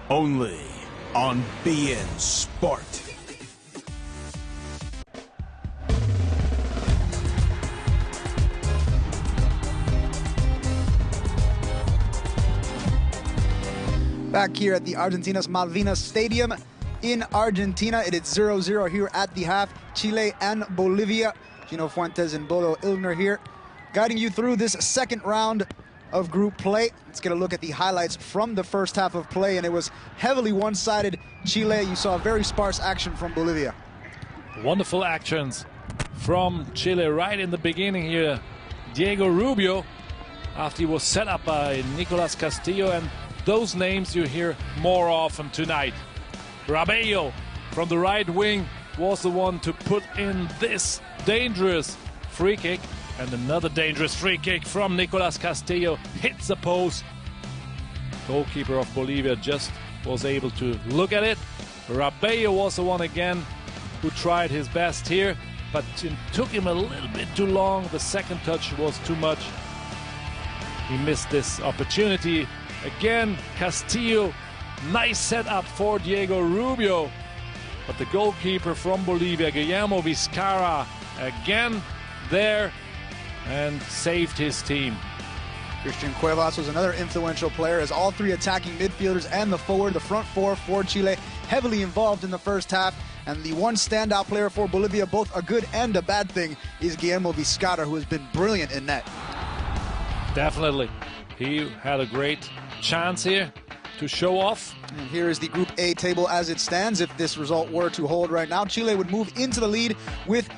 Only on BN Sport. Back here at the Argentinas Malvinas Stadium in Argentina. It is 0-0 here at the half. Chile and Bolivia. Gino Fuentes and Bodo Illner here, guiding you through this second round of group play. Let's get a look at the highlights from the first half of play, and it was heavily one-sided. Chile, you saw very sparse action from Bolivia. Wonderful actions from Chile right in the beginning here. Diego Rubio, after he was set up by Nicolas Castillo, and those names you hear more often tonight. Rabello from the right wing was the one to put in this dangerous free kick. And another dangerous free kick from Nicolas Castillo hits the post. Goalkeeper of Bolivia just was able to look at it. Rabello was the one again who tried his best here, but it took him a little bit too long. The second touch was too much. He missed this opportunity. Again, Castillo, nice setup for Diego Rubio. But the goalkeeper from Bolivia, Guillermo Vizcarra, again there and saved his team. Christian Cuevas was another influential player, as all three attacking midfielders and the front four for Chile, heavily involved in the first half. And the one standout player for Bolivia, both a good and a bad thing, is Guillermo Vizcarra, who has been brilliant in net. Definitely. He had a great chance here to show off. And here is the Group A table as it stands. If this result were to hold right now, Chile would move into the lead with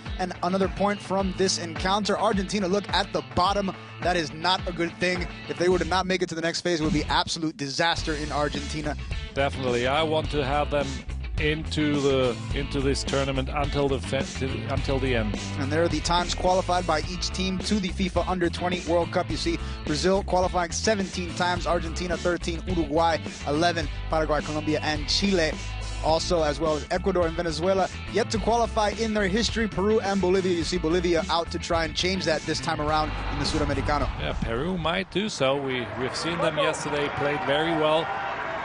another point from this encounter. Argentina look at the bottom. That is not a good thing. If they were to not make it to the next phase, it would be absolute disaster in Argentina. Definitely. I want to have them into this tournament until the end. And there are the times qualified by each team to the FIFA Under-20 World Cup. You see Brazil qualifying 17 times, Argentina 13, Uruguay 11, Paraguay, Colombia, and Chile also, as well as Ecuador and Venezuela yet to qualify in their history. Peru and Bolivia, you see Bolivia out to try and change that this time around in the Sudamericano. Yeah, Peru might do so. We've seen them yesterday, played very well,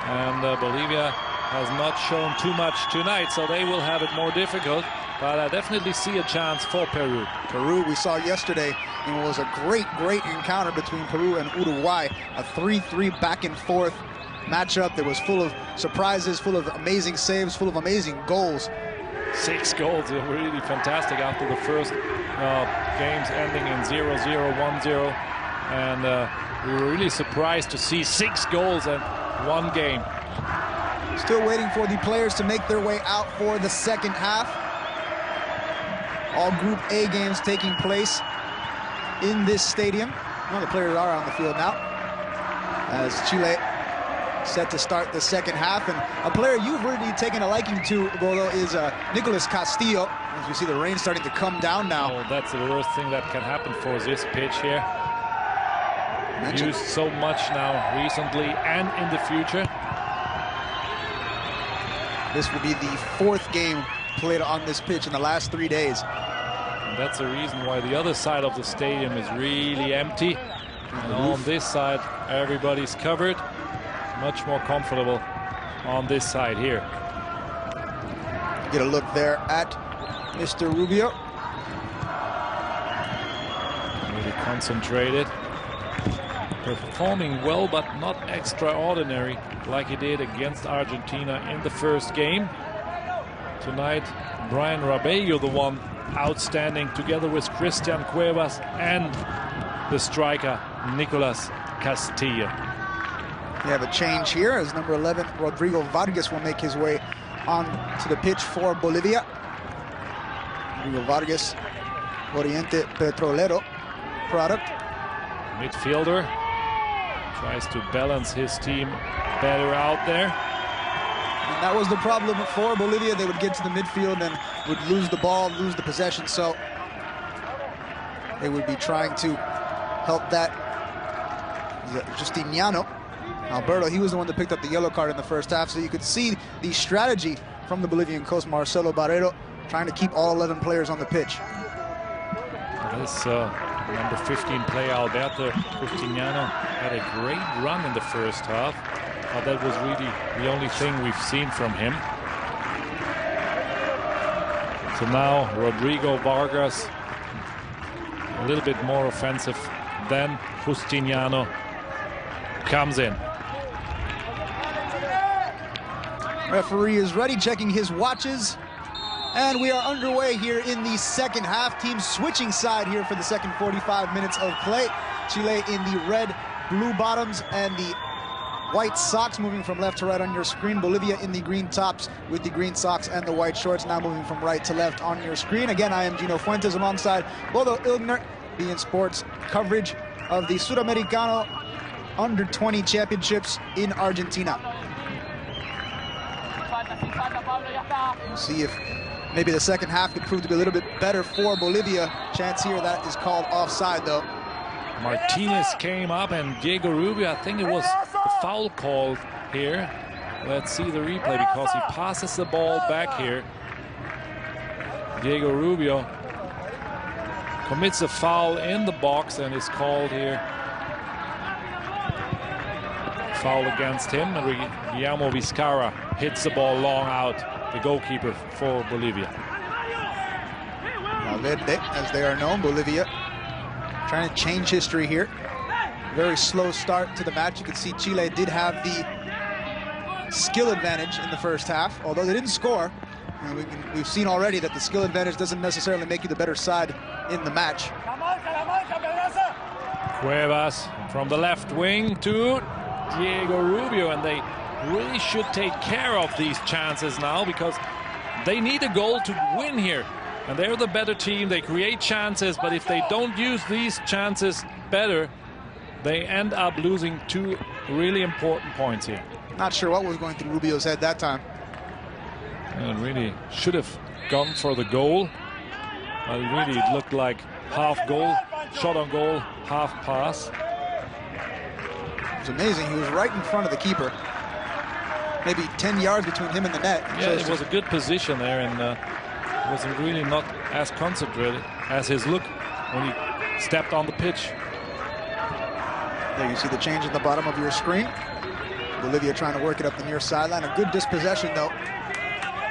and Bolivia has not shown too much tonight, so they will have it more difficult. But I definitely see a chance for Peru. Peru, we saw yesterday, and it was a great encounter between Peru and Uruguay. A 3-3 back and forth matchup that was full of surprises, full of amazing saves, full of amazing goals. 6 goals, really fantastic after the first games ending in 0-0, 1-0. And we were really surprised to see 6 goals in one game. Still waiting for the players to make their way out for the second half. All Group A games taking place in this stadium. Well, the players are on the field now, as Chile set to start the second half. And a player you've really taken a liking to, Bodo, is Nicolas Castillo. As you see the rain starting to come down now. Oh, that's the worst thing that can happen for this pitch here. Used so much now recently and in the future. This will be the 4th game played on this pitch in the last 3 days. And that's the reason why the other side of the stadium is really empty. And on this side, everybody's covered. Much more comfortable on this side here. Get a look there at Mr. Rubio. Really concentrated. Performing well, but not extraordinary like he did against Argentina in the first game. Tonight, Brian Rabello, the one outstanding, together with Christian Cuevas and the striker Nicolas Castillo. We have a change here as number 11, Rodrigo Vargas, will make his way on to the pitch for Bolivia. Rodrigo Vargas, Oriente Petrolero product. Midfielder. Tries to balance his team better out there. And that was the problem for Bolivia. They would get to the midfield and would lose the ball, lose the possession. So they would be trying to help that. Justiniano Alberto, he was the one that picked up the yellow card in the first half. So you could see the strategy from the Bolivian coach, Marcelo Barrero, trying to keep all 11 players on the pitch. This number 15 player, Alberto Justiniano, had a great run in the first half. but that was really the only thing we've seen from him. So now Rodrigo Vargas, a little bit more offensive than Justiniano, comes in. Referee is ready, checking his watches. And we are underway here in the second half. Teams switching side here for the second 45 minutes of play. Chile in the red, blue bottoms and the white socks, moving from left to right on your screen. Bolivia in the green tops with the green socks and the white shorts, now moving from right to left on your screen. Again, I am Gino Fuentes alongside Bodo Ilgner, beIN Sports coverage of the Sudamericano Under-20 Championships in Argentina. We'll see if maybe the second half could prove to be a little bit better for Bolivia. Chance here that is called offside, though. Martinez came up, and Diego Rubio, I think it was the foul called here. Let's see the replay, because he passes the ball back here. Diego Rubio commits a foul in the box and is called here. Foul against him, and Guillermo Vizcarra hits the ball long out, the goalkeeper for Bolivia. Valverde, as they are known, Bolivia trying to change history here. Very slow start to the match. You can see Chile did have the skill advantage in the first half, although they didn't score. We've seen already that the skill advantage doesn't necessarily make you the better side in the match. Cuevas from the left wing to Diego Rubio, and they really should take care of these chances now, because they need a goal to win here. And they're the better team. They create chances, but if they don't use these chances better, they end up losing 2 really important points here. Not sure what was going through Rubio's head that time. And really should have gone for the goal. But really it looked like half goal, shot on goal, half pass. It's amazing. He was right in front of the keeper. Maybe 10 yards between him and the net. Yeah, it was a good position there, and wasn't really not as concentrated as his look when he stepped on the pitch. There you see the change in the bottom of your screen. Bolivia trying to work it up the near sideline. A good dispossession, though.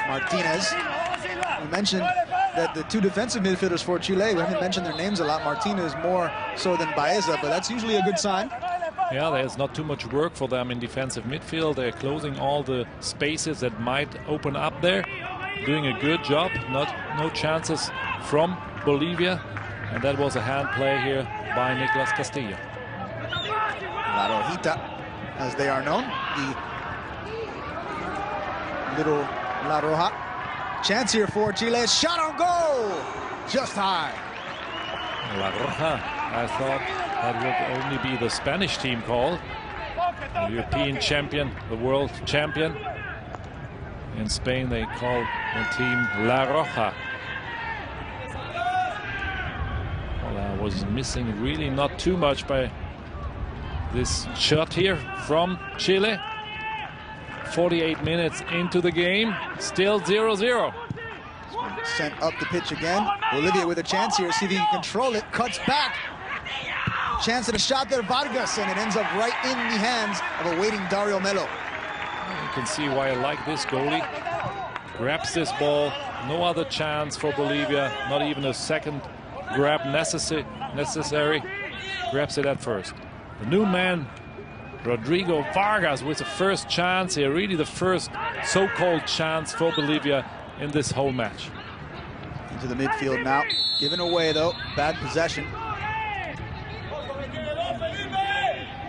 Martinez. We mentioned that the 2 defensive midfielders for Chile, we haven't mentioned their names a lot. Martinez more so than Baeza, but that's usually a good sign. Yeah, there's not too much work for them in defensive midfield. They're closing all the spaces that might open up there. Doing a good job. No chances from Bolivia. And that was a hand play here by Nicolas Castillo. La Rojita, as they are known. The little La Roja. Chance here for Chile. Shot on goal! Just high. La Roja. I thought that would only be the Spanish team called. The European champion, the world champion. In Spain, they call the team La Roja. Well, I was missing really not too much by this shot here from Chile. 48 minutes into the game, still 0-0. Sent up the pitch again. Bolivia with a chance here, see if he can control it. Cuts back. Chance at a shot there, Vargas, and it ends up right in the hands of a waiting Dario Melo. You can see why I like this goalie. Grabs this ball, no other chance for Bolivia, not even a second grab necessary. Grabs it at first. The new man, Rodrigo Vargas, with the first chance here, really the first so-called chance for Bolivia in this whole match. Into the midfield now, given away though, bad possession.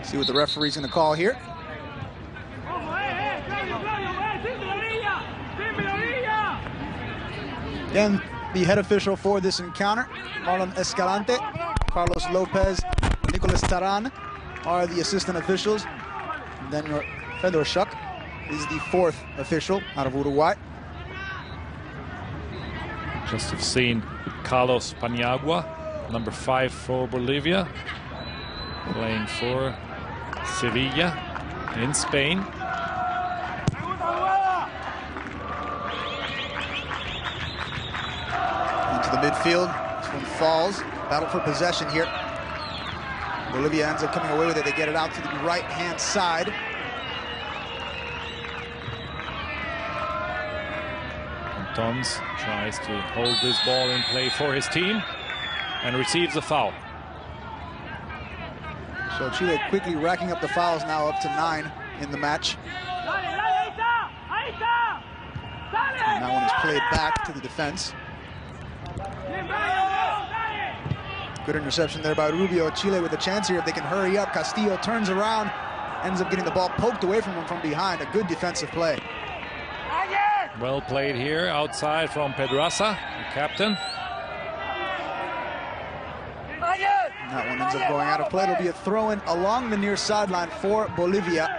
See what the referee's going to call here. Again, the head official for this encounter, Marlon Escalante, Carlos Lopez, Nicolas Taran are the assistant officials. And then Fedor Schuck is the 4th official out of Uruguay. Just have seen Carlos Paniagua, number 5 for Bolivia, playing for Sevilla in Spain. Into the midfield, this one falls. Battle for possession here. Bolivia ends up coming away with it. They get it out to the right-hand side. Bertons tries to hold this ball in play for his team and receives a foul. So Chile quickly racking up the fouls, now up to 9 in the match. And that one is played back to the defense. Good interception there by Rubio. Chile with a chance here if they can hurry up. Castillo turns around, ends up getting the ball poked away from him from behind. A good defensive play. Well played here outside from Pedraza, the captain. That one ends up going out of play. It'll be a throw-in along the near sideline for Bolivia.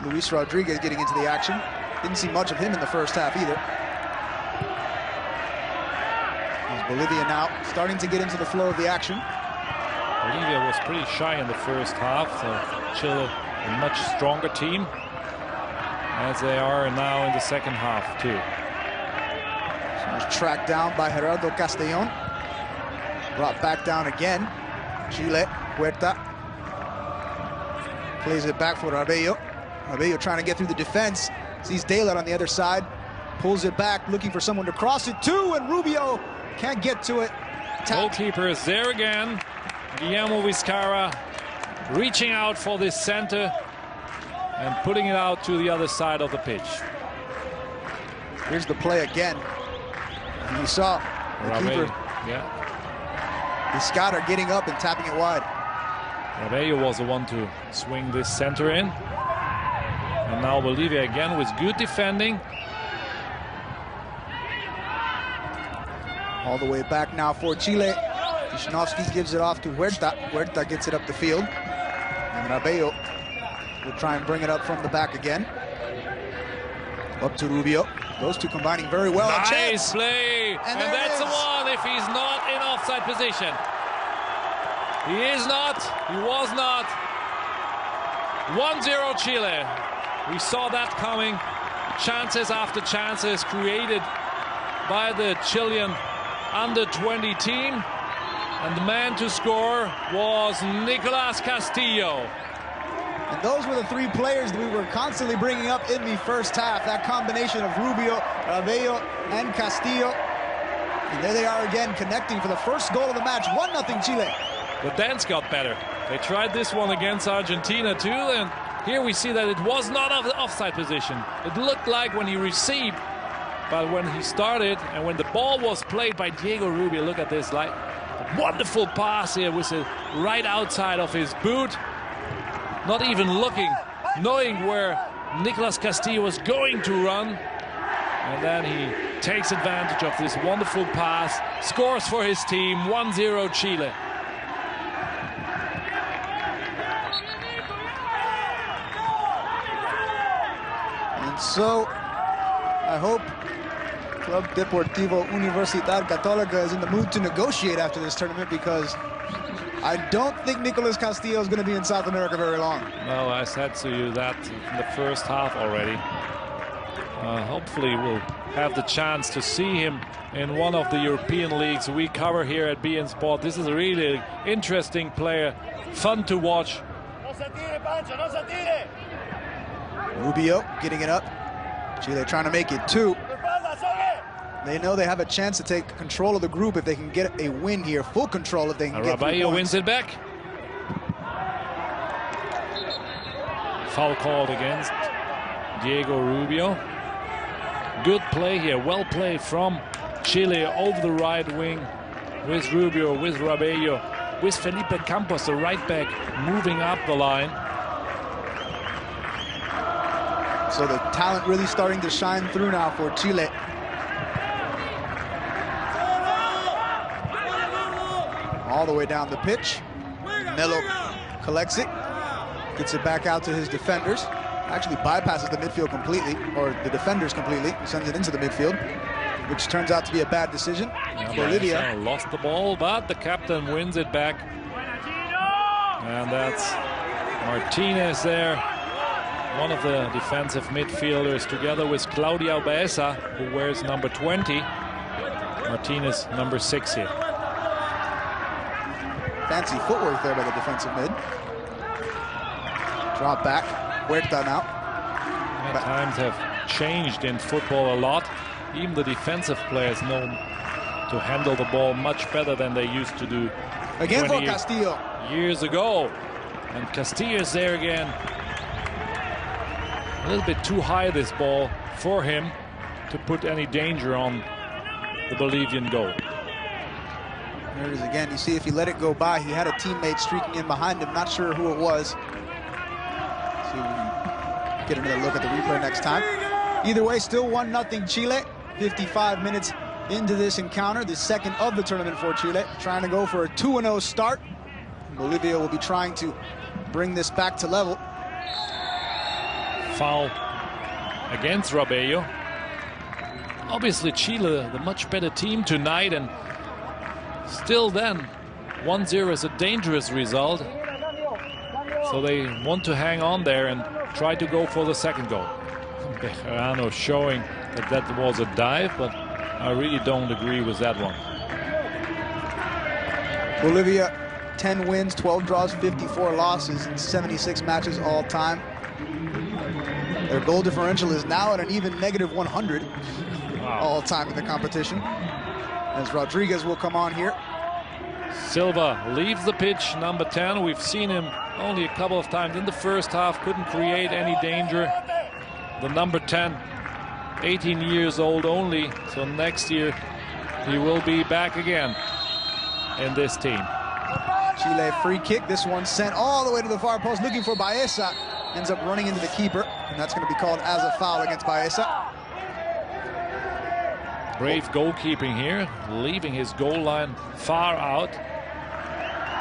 Luis Rodriguez getting into the action. Didn't see much of him in the first half either. As Bolivia now starting to get into the flow of the action. Bolivia was pretty shy in the first half, so Chile a much stronger team, as they are now in the second half too. So was tracked down by Gerardo Castellón. Brought back down again. Chile, Huerta. Plays it back for Rabello. Rabello trying to get through the defense. Sees daylight on the other side. Pulls it back, looking for someone to cross it to, and Rubio can't get to it. Goalkeeper is there again. Guillermo Vizcarra reaching out for this center and putting it out to the other side of the pitch. Here's the play again. And you saw the keeper, Vizcarra, getting up and tapping it wide. Rabello was the one to swing this center in. And now Bolivia again with good defending. All the way back now for Chile. Wisnowski gives it off to Huerta. Huerta gets it up the field. And Rabello will try and bring it up from the back again. Up to Rubio. Those two combining very well. Nice play. And that's the one if he's not in offside position. He is not. He was not. 1-0 Chile. We saw that coming. Chances after chances created by the Chilean under-20 team. And the man to score was Nicolas Castillo. And those were the three players that we were constantly bringing up in the first half. That combination of Rubio, Rabello, and Castillo. And there they are again, connecting for the first goal of the match. 1-0 Chile. The dance got better. They tried this one against Argentina too, and here we see that it was not of the offside position. It looked like when he received, but when he started and when the ball was played by Diego Rubio, look at this, like a wonderful pass here with it right outside of his boot. Not even looking, knowing where Nicolas Castillo was going to run. And then he takes advantage of this wonderful pass, scores for his team, 1-0 Chile. And so, I hope Club Deportivo Universidad Católica is in the mood to negotiate after this tournament, because I don't think Nicolas Castillo is going to be in South America very long. No, I said to you that in the first half already. Hopefully we'll have the chance to see him in one of the European leagues we cover here at beIN Sport. This is a really interesting player, fun to watch. Rubio getting it up. Chile trying to make it 2. They know they have a chance to take control of the group if they can get a win here. Full control if they can get 3 Rabello points. wins it back. Foul called against Diego Rubio. Good play here, well played from Chile over the right wing with Rubio, with Rabello, with Felipe Campos, the right back, moving up the line. So the talent really starting to shine through now for Chile. All the way down the pitch. Melo collects it, gets it back out to his defenders. Actually bypasses the midfield completely, or the defenders completely, sends it into the midfield, which turns out to be a bad decision. Bolivia lost the ball, but the captain wins it back. And that's Martinez there, one of the defensive midfielders, together with Claudia Baeza, who wears number 20. Martinez, number 6 here. Fancy footwork there by the defensive mid. Drop back. Huerta now. Times have changed in football a lot. even the defensive players know to handle the ball much better than they used to do Again for Castillo. years ago. And Castillo's there again. A little bit too high, this ball, for him to put any danger on the Bolivian goal. There it is again. You see, if he let it go by, he had a teammate streaking in behind him. Not sure who it was. See if we can get another look at the replay next time. Either way, still 1-0 Chile. 55 minutes into this encounter, the second of the tournament for Chile, trying to go for a 2-0 start. Bolivia will be trying to bring this back to level. Foul against Rabello. Obviously Chile the much better team tonight, and still then 1-0 is a dangerous result, so they want to hang on there and try to go for the second goal. Bejarano showing that that was a dive, but I really don't agree with that one. Bolivia 10 wins, 12 draws, 54 losses in 76 matches all time. Their goal differential is now at an even -100 all time in the competition. As Rodriguez will come on here. Silva leaves the pitch, number 10. We've seen him only a couple of times in the first half, couldn't create any danger. The number 10, 18 years old only, so next year he will be back again in this team. Chile free kick, this one sent all the way to the far post, looking for Baeza. Ends up running into the keeper, and that's going to be called as a foul against Baeza. Brave goalkeeping here, leaving his goal line far out.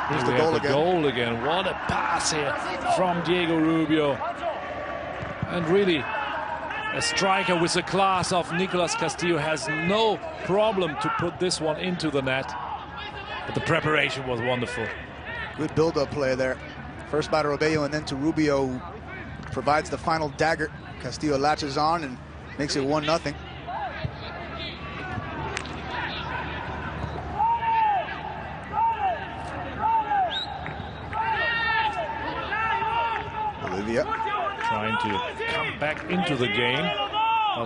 Here's the goal again. Goal again. What a pass here from Diego Rubio. And really, a striker with the class of Nicolas Castillo has no problem to put this one into the net. But the preparation was wonderful. Good build-up play there. First by Rabello and then to Rubio, who provides the final dagger. Castillo latches on and makes it 1-0. Bolivia trying to come back into the game.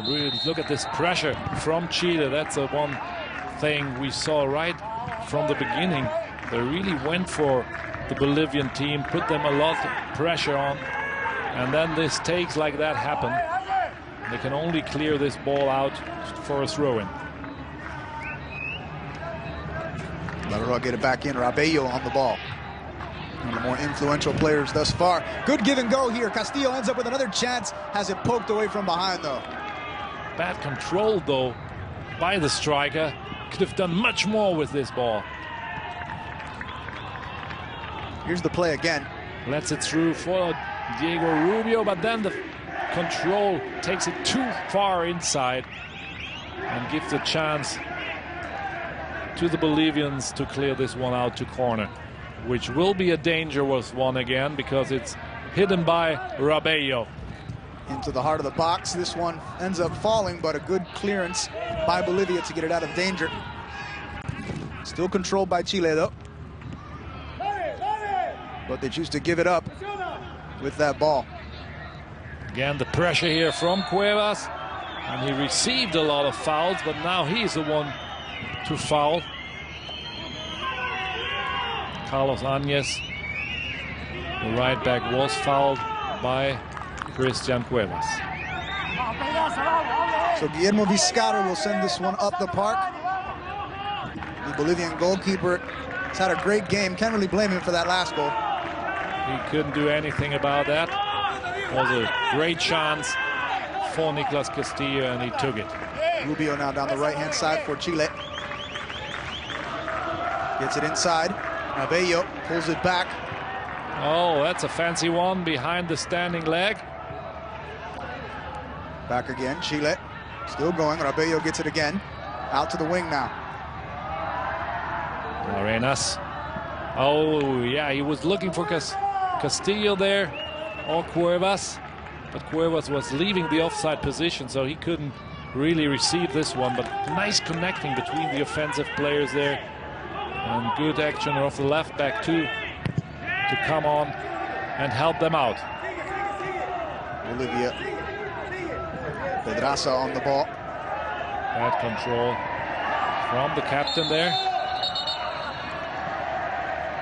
Really look at this pressure from Chile. That's the one thing we saw right from the beginning. They really went for the Bolivian team, put them a lot of pressure on, and then this takes like that happen. They can only clear this ball out for a throw-in. Larroa get it back in. Rabello on the ball. One of the more influential players thus far. Good give and go here. Castillo ends up with another chance. Has it poked away from behind, though. Bad control, though, by the striker. Could have done much more with this ball. Here's the play again. Lets it through for Diego Rubio, but then the control takes it too far inside and gives a chance to the Bolivians to clear this one out to corner, which will be a dangerous one again because it's hidden by Rabello. Into the heart of the box. This one ends up falling, but a good clearance by Bolivia to get it out of danger. Still controlled by Chile, though. But they choose to give it up with that ball. Again, the pressure here from Cuevas. And he received a lot of fouls, but now he's the one to foul. Carlos Áñez, the right back, was fouled by Christian Cuevas. So Guillermo Vizcarra will send this one up the park. The Bolivian goalkeeper has had a great game. Can't really blame him for that last goal. He couldn't do anything about that. It was a great chance for Nicolas Castillo, and he took it. Rubio now down the right-hand side for Chile. Gets it inside. Rabello pulls it back. Oh, that's a fancy one behind the standing leg. Back again, Chile. Still going. Rabello gets it again. Out to the wing now. Arenas. Oh, yeah, he was looking for Castillo there, or Cuevas. But Cuevas was leaving the offside position, so he couldn't really receive this one. But nice connecting between the offensive players there. And good action of the left back, too, to come on and help them out. Bolivia. Pedraza on the ball. Bad control from the captain there.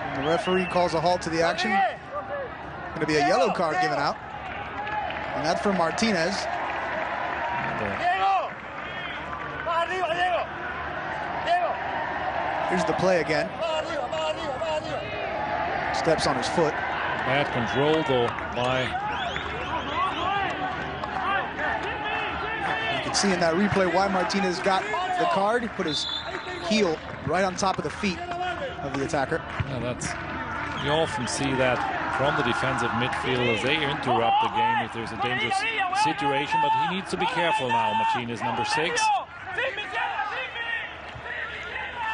And the referee calls a halt to the action. Going to be a yellow card given out. And that's for Martinez. Here's the play again. Steps on his foot. Bad control though by... You can see in that replay why Martinez got the card. Put his heel right on top of the feet of the attacker. You often see that from the defensive midfielders. They interrupt the game if there's a dangerous situation, but he needs to be careful now. Martinez, number 6.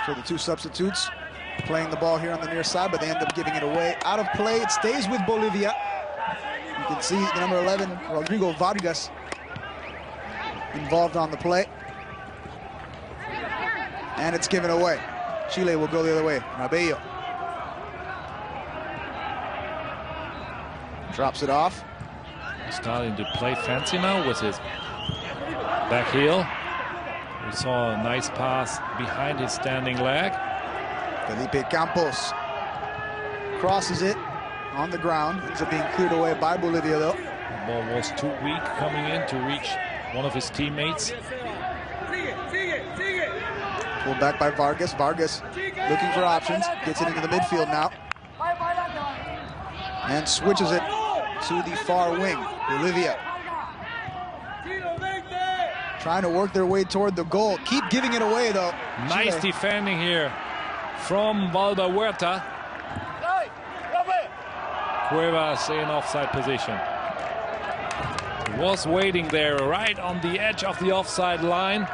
So the two substitutes playing the ball here on the near side, but they end up giving it away. Out of play, it stays with Bolivia. You can see the number 11, Rodrigo Vargas, involved on the play. And it's given away. Chile will go the other way. Rabello drops it off. Starting to play fancy now with his back heel. We saw a nice pass behind his standing leg. Felipe Campos crosses it on the ground. Ends up being cleared away by Bolivia, though. The ball was too weak coming in to reach one of his teammates. Pulled back by Vargas. Vargas looking for options. Gets it into the midfield now. And switches it to the far wing. Bolivia trying to work their way toward the goal. Keep giving it away, though. Nice Chile. defending here from Valda. Cuevas in offside position. He was waiting there right on the edge of the offside line,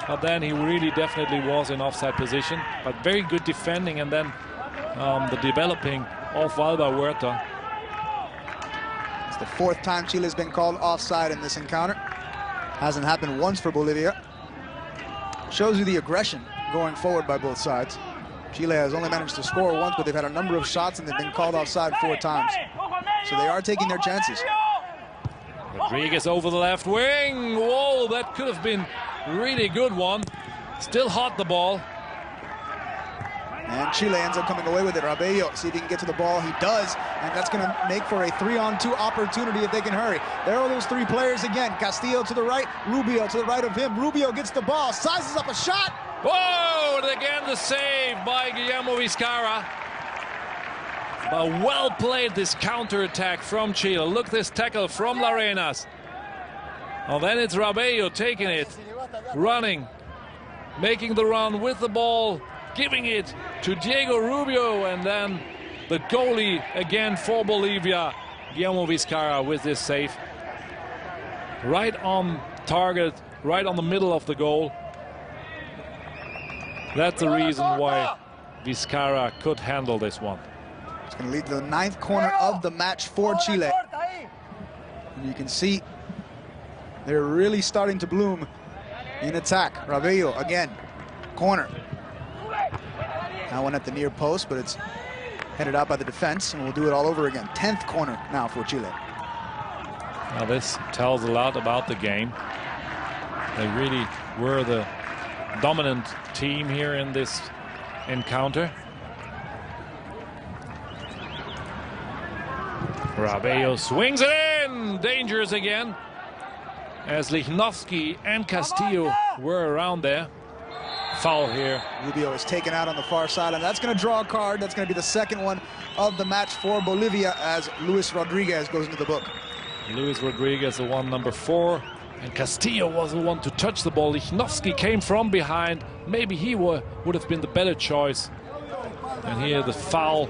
but then he really definitely was in offside position. But very good defending, and then the developing of Valda. It's the 4th time Chile has been called offside in this encounter. Hasn't happened once for Bolivia. Shows you the aggression going forward by both sides. Chile has only managed to score once, but they've had a number of shots and they've been called offside 4 times. So they are taking their chances. Rodriguez over the left wing. Whoa, that could have been really good one. Still hot, the ball. And Chile ends up coming away with it. Rabello, see if he can get to the ball. He does, and that's going to make for a 3-on-2 opportunity if they can hurry. There are those 3 players again. Castillo to the right, Rubio to the right of him. Rubio gets the ball, sizes up a shot. Whoa, and again the save by Guillermo Vizcarra. But well played, this counter-attack from Chile. Look, this tackle from Larenas. Well, then it's Rabello taking it, running, making the run with the ball, giving it to Diego Rubio, and then the goalie again for Bolivia, Guillermo Vizcarra, with this save. Right on target, right on the middle of the goal. That's the reason why Vizcarra could handle this one. It's going to lead to the 9th corner of the match for Chile. And you can see they're really starting to bloom in attack. Rabello again, corner. Now one at the near post, but it's headed out by the defense, and we'll do it all over again. 10th corner now for Chile. Now this tells a lot about the game. They really were the dominant team here in this encounter. Rabello swings it in! Dangerous again, as Lichnowsky and Castillo were around there. Foul here. Rubio is taken out on the far side, and that's going to draw a card. That's going to be the 2nd one of the match for Bolivia, as Luis Rodriguez goes into the book. Luis Rodriguez, the one, number 4. And Castillo was the one to touch the ball. Lichnowsky came from behind. Maybe he would have been the better choice. And here the foul,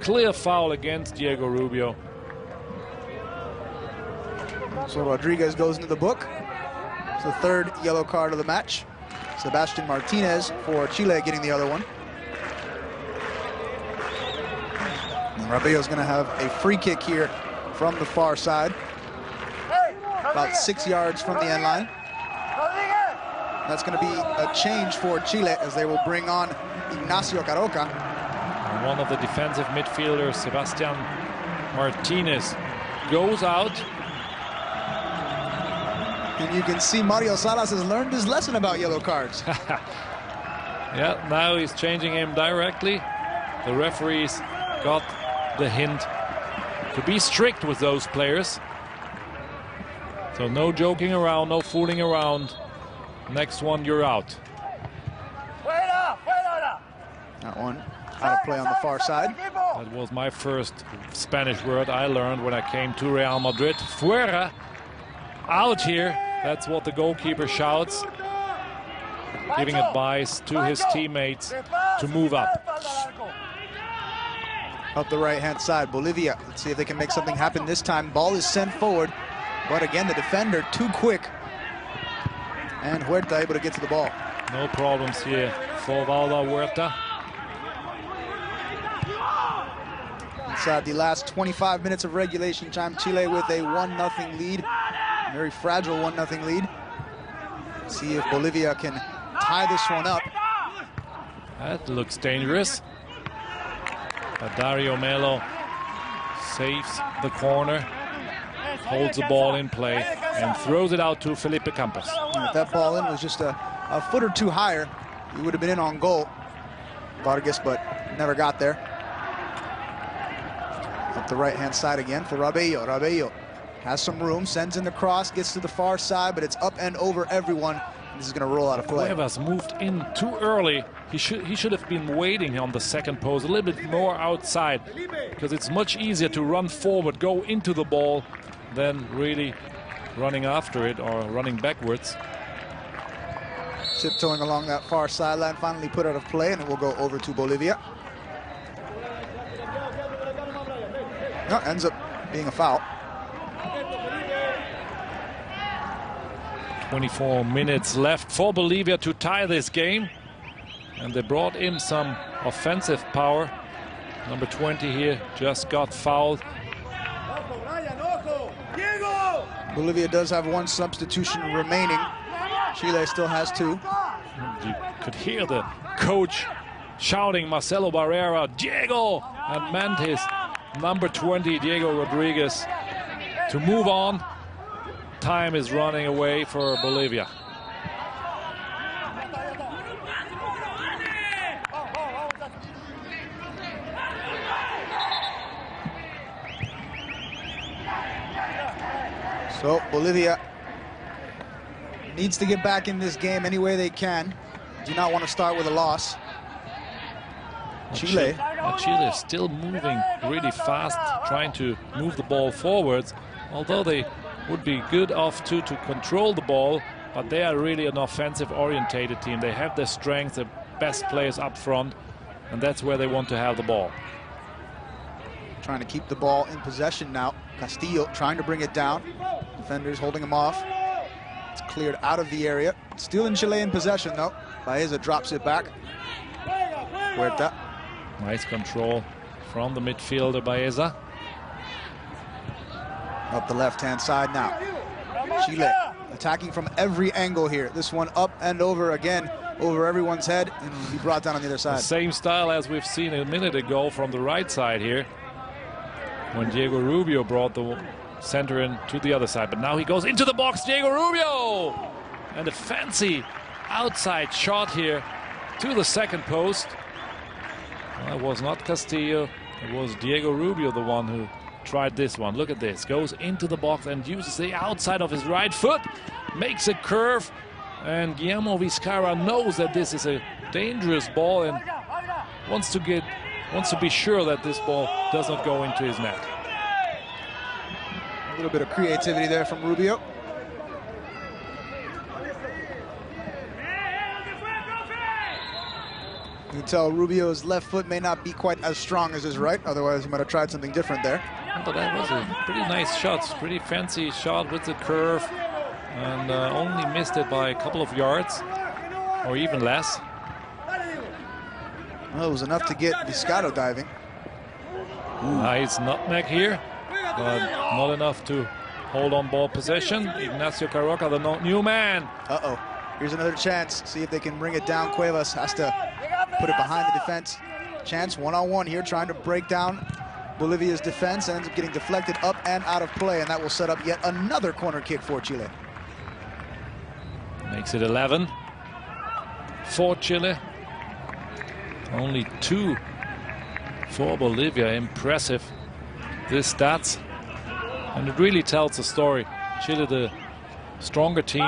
clear foul against Diego Rubio. So Rodriguez goes into the book. It's the 3rd yellow card of the match. Sebastian Martinez for Chile getting the other one. And Rabello's going to have a free kick here from the far side. About 6 yards from the end line. That's going to be a change for Chile, as they will bring on Ignacio Caroca. And one of the defensive midfielders, Sebastian Martinez, goes out. And you can see Mario Salas has learned his lesson about yellow cards. Yeah, now he's changing him directly. The referees got the hint to be strict with those players. So no joking around, no fooling around. Next one, you're out. That one out of play on the far side. That was my first Spanish word I learned when I came to Real Madrid. Fuera, out here. That's what the goalkeeper shouts, giving advice to his teammates to move up. Up the right-hand side, Bolivia. Let's see if they can make something happen this time. Ball is sent forward, but again, the defender too quick. And Huerta able to get to the ball. No problems here for Valda Huerta. Inside the last 25 minutes of regulation time, Chile with a 1-0 lead. Very fragile 1-0 lead. See if Bolivia can tie this one up. That looks dangerous. But Dario Melo saves the corner, holds the ball in play, and throws it out to Felipe Campos. If that ball in was just a foot or two higher, he would have been in on goal. Vargas, but never got there. Up the right-hand side again for Rabello. Rabello has some room, sends in the cross, gets to the far side, but it's up and over everyone. This is going to roll out of play. Cuevas moved in too early. He should have been waiting on the second post, a little bit more outside, because it's much easier to run forward, go into the ball, than really running after it or running backwards. Tiptoeing along that far sideline, finally put out of play, and it will go over to Bolivia. No, ends up being a foul. 24 minutes left for Bolivia to tie this game. And they brought in some offensive power. Number 20 here just got fouled. Bolivia does have one substitution remaining. Chile still has two. You could hear the coach shouting, Marcelo Barrera, Diego, and meant his number 20, Diego Rodriguez, to move on. Time is running away for Bolivia. So Bolivia needs to get back in this game any way they can. Do not want to start with a loss. Chile is still moving really fast, trying to move the ball forwards, although they would be good off to control the ball, but they are really an offensive orientated team. They have their strengths, the best players up front, and that's where they want to have the ball. Trying to keep the ball in possession now. Castillo trying to bring it down. Defenders holding him off. It's cleared out of the area. Still in Chilean possession though. Baeza drops it back. Huerta. Nice control from the midfielder Baeza. Up the left-hand side now. Chile attacking from every angle here. This one up and over again, over everyone's head, and be brought down on the other side. The same style as we've seen a minute ago from the right side here, when Diego Rubio brought the center in to the other side. But now he goes into the box, Diego Rubio! And a fancy outside shot here to the second post. Well, it was not Castillo, it was Diego Rubio, the one who tried this one. Look at this, goes into the box and uses the outside of his right foot, makes a curve, and Guillermo Vizcarra knows that this is a dangerous ball and wants to be sure that this ball does not go into his net. A little bit of creativity there from Rubio. You can tell Rubio's left foot may not be quite as strong as his right, otherwise he might have tried something different there. But that was a pretty nice shot, pretty fancy shot with the curve, and only missed it by a couple of yards, or even less. Well, it was enough to get Vizcarra diving. Nice nutmeg here, but not enough to hold on ball possession. Ignacio Carroca, the new man. Uh-oh, here's another chance. See if they can bring it down. Cuevas has to put it behind the defense. Chance one-on-one here, trying to break down Bolivia's defense, and ends up getting deflected up and out of play, and that will set up yet another corner kick for Chile. Makes it 11 for Chile. Only 2 for Bolivia. Impressive, this stats. And it really tells the story. Chile the stronger team,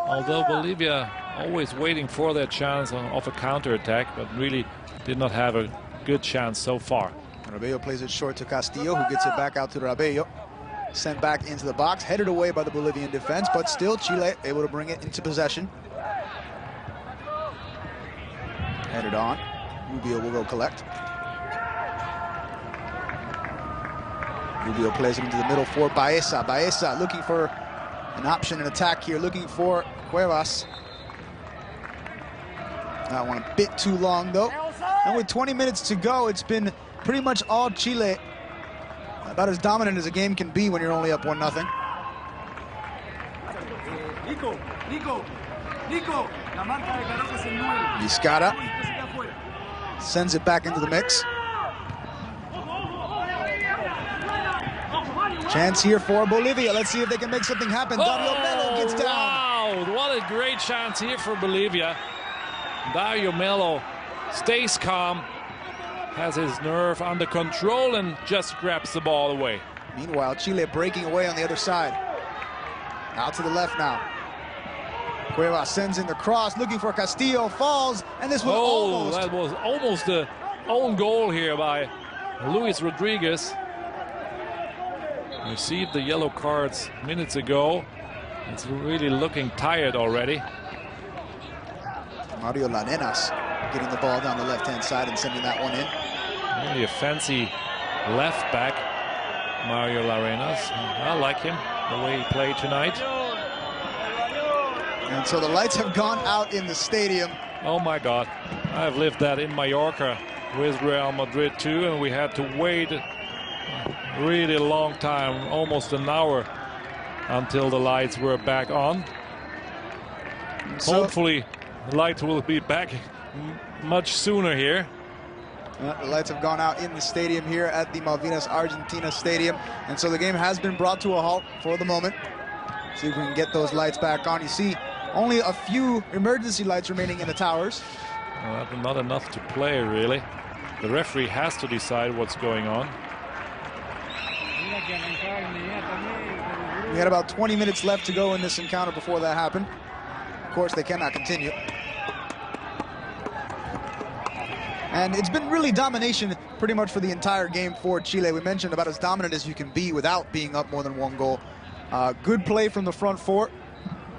although Bolivia always waiting for their chance of a counterattack, but really did not have a good chance so far. Rabello plays it short to Castillo, who gets it back out to Rabello. Sent back into the box, headed away by the Bolivian defense, but still Chile able to bring it into possession. Headed on. Rubio will go collect. Rubio plays it into the middle for Baeza. Baeza looking for an option, an attack here, looking for Cuevas. That one a bit too long though. And with 20 minutes to go, it's been pretty much all Chile. About as dominant as a game can be when you're only up 1-0. Vizcarra sends it back into the mix. Chance here for Bolivia. Let's see if they can make something happen. Dario Melo gets down. Wow, what a great chance here for Bolivia. Dario Melo stays calm, has his nerve under control, and just grabs the ball away. Meanwhile, Chile breaking away on the other side. Out to the left now. Cuevas sends in the cross, looking for Castillo, falls, and this was almost. That was almost the own goal here by Luis Rodriguez. Received the yellow cards minutes ago. It's really looking tired already. Mario Lanenas getting the ball down the left-hand side and sending that one in. Really a fancy left back, Mario Larenas. I like him, the way he played tonight. And so the lights have gone out in the stadium. Oh my God, I've lived that in Mallorca with Real Madrid too, and we had to wait a really long time, almost an hour, until the lights were back on. So, hopefully the lights will be back much sooner here. The lights have gone out in the stadium here at the Malvinas Argentina Stadium, and so the game has been brought to a halt for the moment. See if we can get those lights back on. You see only a few emergency lights remaining in the towers. Well, not enough to play, really. The referee has to decide what's going on. We had about 20 minutes left to go in this encounter before that happened. Of course, they cannot continue. And it's been really domination pretty much for the entire game for Chile. We mentioned about as dominant as you can be without being up more than 1 goal. Good play from the front four.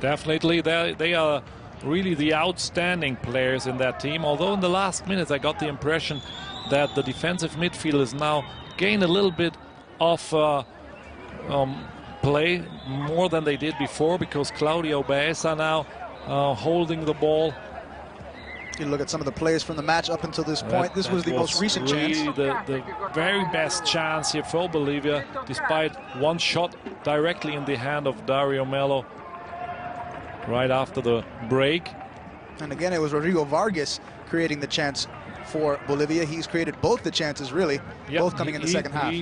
Definitely, they are really the outstanding players in that team. Although in the last minutes I got the impression that the defensive midfielders now gain a little bit of play more than they did before, because Claudio Baeza now holding the ball. You look at some of the plays from the match up until this point. This was the most recent chance. The very best chance here for Bolivia, despite one shot directly in the hand of Dario Melo right after the break. And again, it was Rodrigo Vargas creating the chance for Bolivia. He's created both the chances, really, both coming in the second half.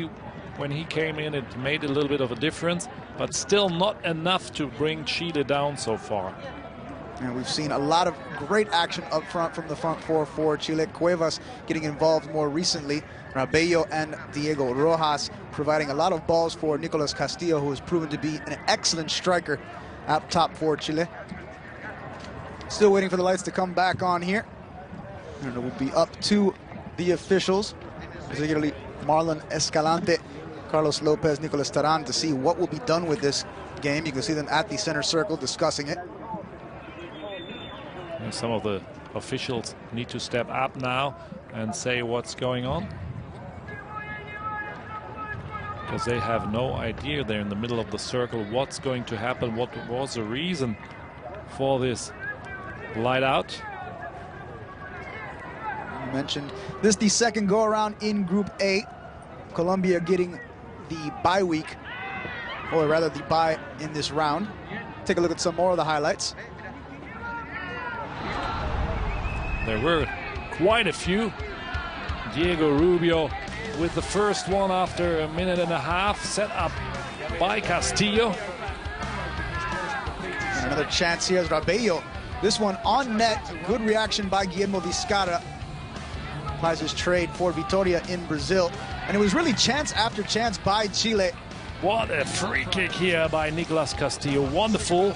When he came in, it made a little bit of a difference, but still not enough to bring Chile down so far. And we've seen a lot of great action up front from the front four for Chile. Cuevas getting involved more recently. Rabello and Diego Rojas providing a lot of balls for Nicolas Castillo, who has proven to be an excellent striker up top for Chile. Still waiting for the lights to come back on here. And it will be up to the officials, particularly Marlon Escalante, Carlos Lopez, Nicolas Taran, to see what will be done with this game. You can see them at the center circle discussing it. And some of the officials need to step up now and say what's going on, because they have no idea there in the middle of the circle what's going to happen, what was the reason for this light out. You mentioned this, the second go around in Group A. Colombia getting the bye week, or rather the bye in this round. Take a look at some more of the highlights. There were quite a few. Diego Rubio with the first one after a minute and a half, set up by Castillo. Another chance here as Rabello. This one on net. Good reaction by Guillermo Vizcarra. Applies his trade for Vitória in Brazil. And it was really chance after chance by Chile. What a free kick here by Nicolas Castillo. Wonderful.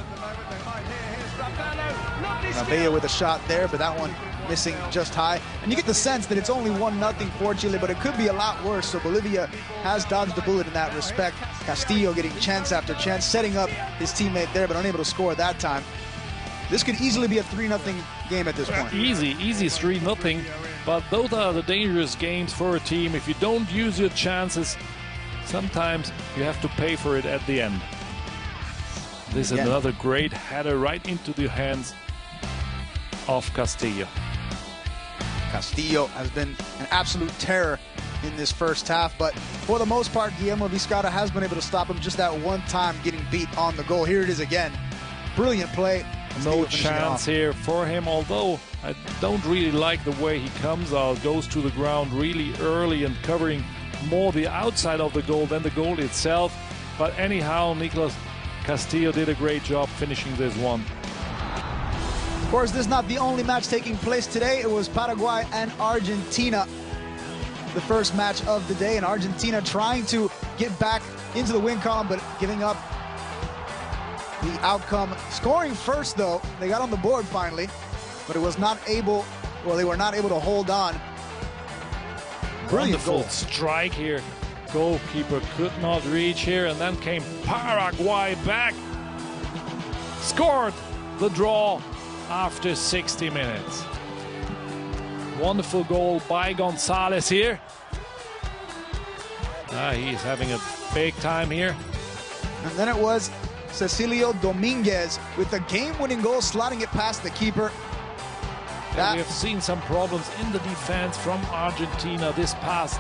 Rabello with a shot there, but that one missing just high. And you get the sense that it's only 1-0 for Chile, but it could be a lot worse. So Bolivia has dodged a bullet in that respect. Castillo getting chance after chance, setting up his teammate there, but unable to score that time. This could easily be a 3-0 game at this point. Easy 3-0. But those are the dangerous games for a team. If you don't use your chances, sometimes you have to pay for it at the end. This is another great header right into the hands of Castillo. Castillo has been an absolute terror in this first half, but for the most part, Guillermo Vizcarra has been able to stop him just that one time getting beat on the goal. Here it is again. Brilliant play. No chance here for him, although I don't really like the way he comes out, goes to the ground really early and covering more the outside of the goal than the goal itself. But anyhow, Nicolas Castillo did a great job finishing this one. Of course, this is not the only match taking place today. It was Paraguay and Argentina, the first match of the day, and Argentina trying to get back into the win column, but giving up the outcome. Scoring first, though, they got on the board finally, but it was not able, well, they were not able to hold on. Brilliant Wonderful goal. strike here. Goalkeeper could not reach here, and then came Paraguay back. Scored the draw after 60 minutes. Wonderful goal by Gonzalez here. He's having a big time here. And then it was Cecilio Dominguez with the game-winning goal, sliding it past the keeper. We have seen some problems in the defense from Argentina. This pass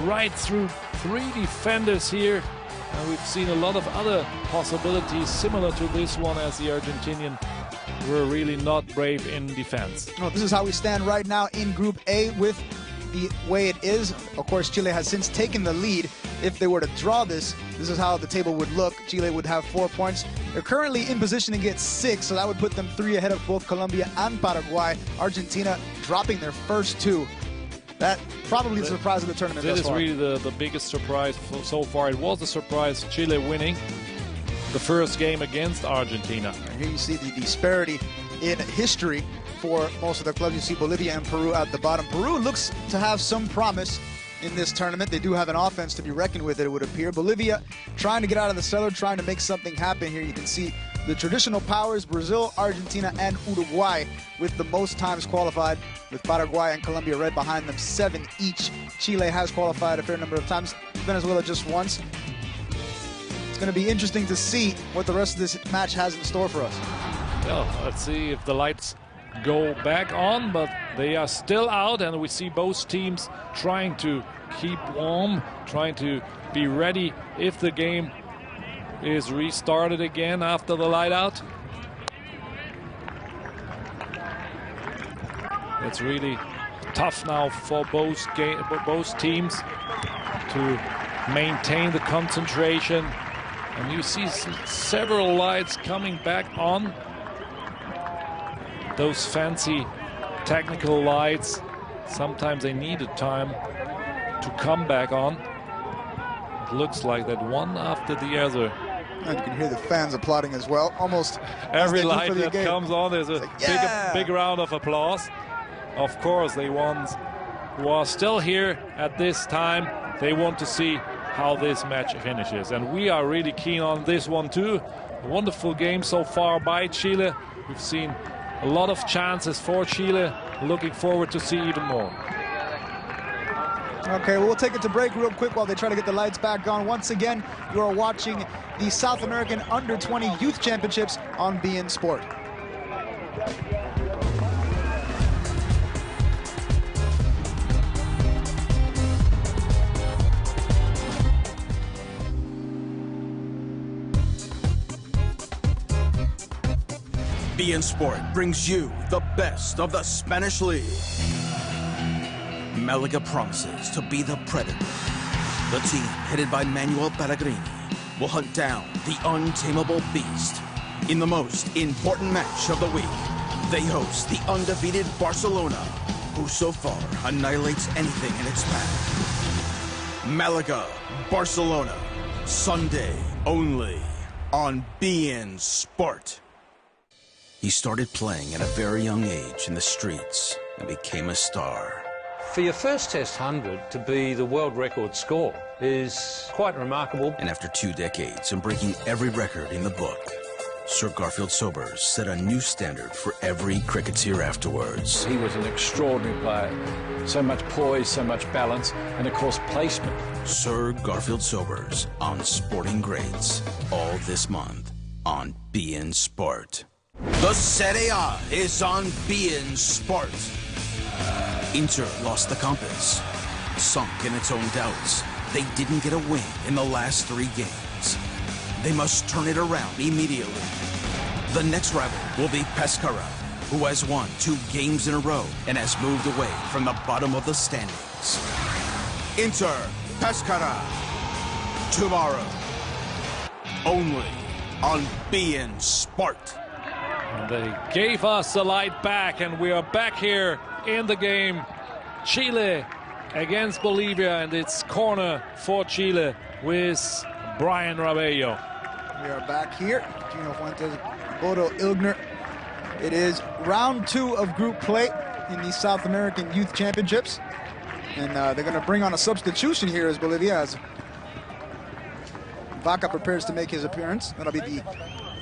right through 3 defenders here. And we've seen a lot of other possibilities similar to this one, as the Argentinian were really not brave in defense. No, this is how we stand right now in Group A with the way it is. Of course, Chile has since taken the lead. If they were to draw this is how the table would look. Chile would have 4 points. They're currently in position to get 6, so that would put them 3 ahead of both Colombia and Paraguay. Argentina dropping their first 2. That probably the surprise of the tournament thus far. That is really the biggest surprise so far. It was a surprise, Chile winning the first game against Argentina. And here you see the disparity in history for most of the clubs. You see Bolivia and Peru at the bottom. Peru looks to have some promise in this tournament. They do have an offense to be reckoned with, it would appear. Bolivia trying to get out of the cellar, trying to make something happen here. You can see the traditional powers, Brazil, Argentina, and Uruguay, with the most times qualified, with Paraguay and Colombia right behind them, 7 each. Chile has qualified a fair number of times, Venezuela just once. It's going to be interesting to see what the rest of this match has in store for us. Well, let's see if the lights go back on, but they are still out, and we see both teams trying to keep warm, trying to be ready if the game is restarted again after the light out. It's really tough now for both teams to maintain the concentration, and you see several lights coming back on. Those fancy technical lights, sometimes they needed time to come back on. It looks like that one after the other. And you can hear the fans applauding as well. Almost every light that comes on, there's a big round of applause. Of course, the ones who are still here at this time, they want to see how this match finishes. And we are really keen on this one too. A wonderful game so far by Chile. We've seen a lot of chances for Chile. Looking forward to see even more. Okay, well, we'll take it to break real quick while they try to get the lights back on. Once again, you are watching the South American Under-20 Youth Championships on beIN Sport. beIN Sport brings you the best of the Spanish League. Malaga promises to be the predator. The team, headed by Manuel Pellegrini, will hunt down the untamable beast In the most important match of the week, they host the undefeated Barcelona, who so far annihilates anything in its path. Malaga, Barcelona, Sunday only on beIN Sport. He started playing at a very young age in the streets and became a star. For your first Test 100 to be the world record score is quite remarkable. And after 2 decades and breaking every record in the book, Sir Garfield Sobers set a new standard for every cricketer afterwards. He was an extraordinary player. So much poise, so much balance, and of course placement. Sir Garfield Sobers on Sporting Greats, all this month on beIN Sport. The Serie A is on beIN Sport. Inter lost the compass, sunk in its own doubts. They didn't get a win in the last 3 games. They must turn it around immediately. The next rival will be Pescara, who has won 2 games in a row and has moved away from the bottom of the standings. Inter Pescara, tomorrow, only on beIN Sport. And they gave us the light back, and we are back here in the game. Chile against Bolivia, and it's corner for Chile with Brian Rabello. We are back here. Gino Fuentes, Bodo Ilgner. It is round 2 of group play in the South American Youth Championships. And they're going to bring on a substitution here as Bolivia, as Vaca prepares to make his appearance. That'll be the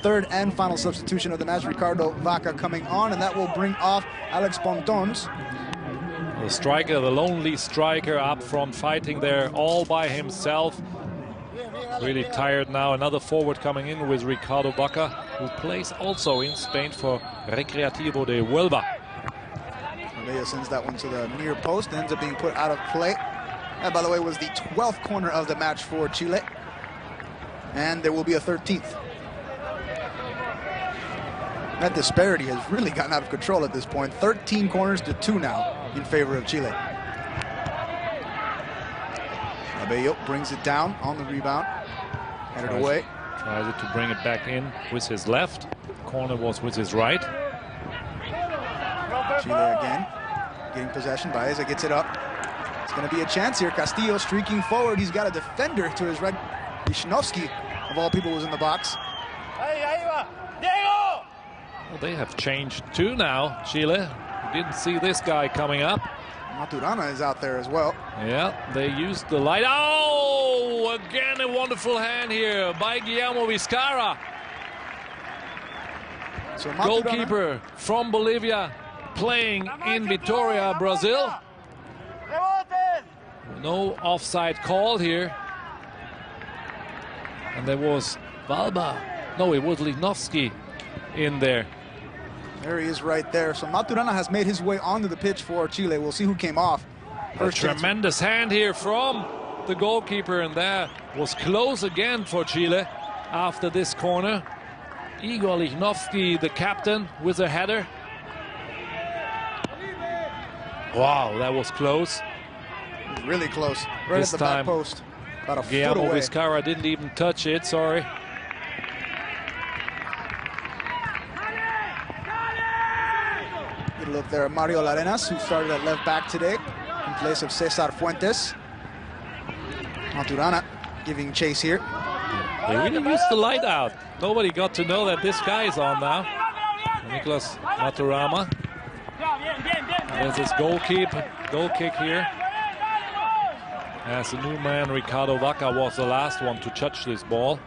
3rd and final substitution of the match. Ricardo Vaca coming on, and that will bring off Alex Pontons. The striker, the lonely striker up front, fighting there all by himself. Really tired now. Another forward coming in with Ricardo Vaca, who plays also in Spain for Recreativo de Huelva. Rabello sends that one to the near post, ends up being put out of play. That, by the way, was the 12th corner of the match for Chile. And there will be a 13th. That disparity has really gotten out of control at this point. 13 corners to 2 now in favor of Chile. Rabello brings it down on the rebound. Headed away. Tries it to bring it back in with his left. Corner was with his right. Chile again getting possession. Baeza gets it up. It's going to be a chance here. Castillo streaking forward. He's got a defender to his right. Wisnowski, of all people, was in the box. Well, they have changed too now, Chile. Didn't see this guy coming up. Maturana is out there as well. Yeah, they used the light. Oh, again a wonderful hand here by Guillermo Vizcarra. So Maturana, goalkeeper from Bolivia, playing in Vitória, Brazil. No offside call here. And there was Valba. No, it was Lichnowsky in there. There he is right there. So Maturana has made his way onto the pitch for Chile. We'll see who came off. First tremendous hand here from the goalkeeper, and that was close again for Chile after this corner. Igor Lichnowsky, the captain, with a header. Wow, that was close. Really close. Right this at the time, back post. About a foot Guillermo away. Vizcarra didn't even touch it, sorry. Good look there at Mario Larenas, who started at left back today in place of Cesar Fuentes. Maturana giving chase here. They really used the light out. Nobody got to know that this guy is on now. Nicolas Maturana. There's his goal kick here. As the new man, Ricardo Vaca, was the last one to touch this ball.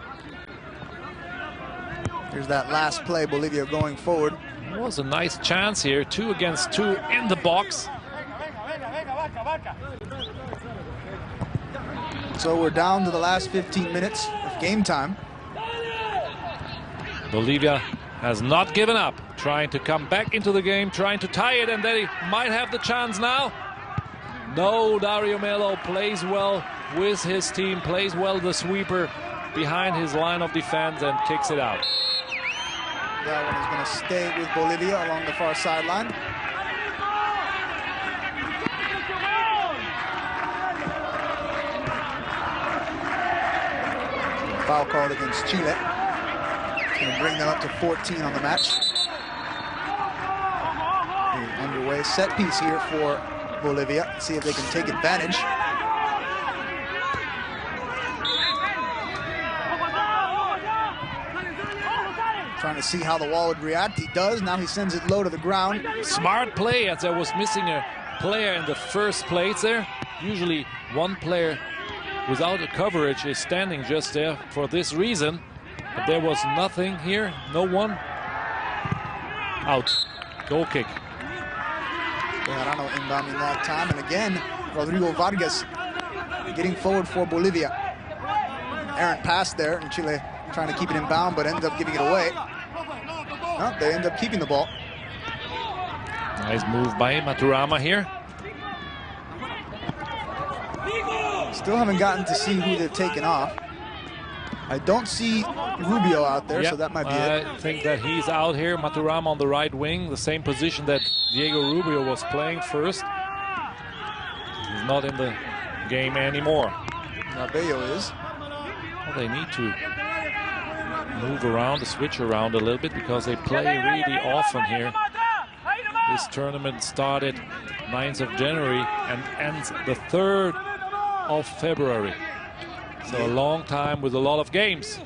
Here's that last play, Bolivia going forward. It was a nice chance here, 2 against 2 in the box. So we're down to the last 15 minutes of game time. Bolivia has not given up, trying to come back into the game, trying to tie it, and they might have the chance now. No, Dario Melo plays well with his team, plays well the sweeper behind his line of defense and kicks it out. That one is going to stay with Bolivia along the far sideline. Foul called against Chile. Going to bring them up to 14 on the match. Underway. Set piece here for Bolivia. See if they can take advantage. Trying to see how the wall would react. He does. Now he sends it low to the ground. Smart play, as I was missing a player in the first place there. Usually one player without a coverage is standing just there for this reason. But there was nothing here. No one. Out. Goal kick. Bejarano inbounding that time. And again, Rodrigo Vargas getting forward for Bolivia. Errant pass there, and Chile trying to keep it inbound, but ends up giving it away. No, they end up keeping the ball. Nice move by Maturama here. Still haven't gotten to see who they've taken off. I don't see Rubio out there, so that might be it. I think that he's out here. Maturama on the right wing, the same position that Diego Rubio was playing first. He's not in the game anymore. Nabello is. Well, they need to move around, switch around a little bit, because they play really often here. This tournament started 9th of January and ends the 3rd of February. So a long time with a lot of games.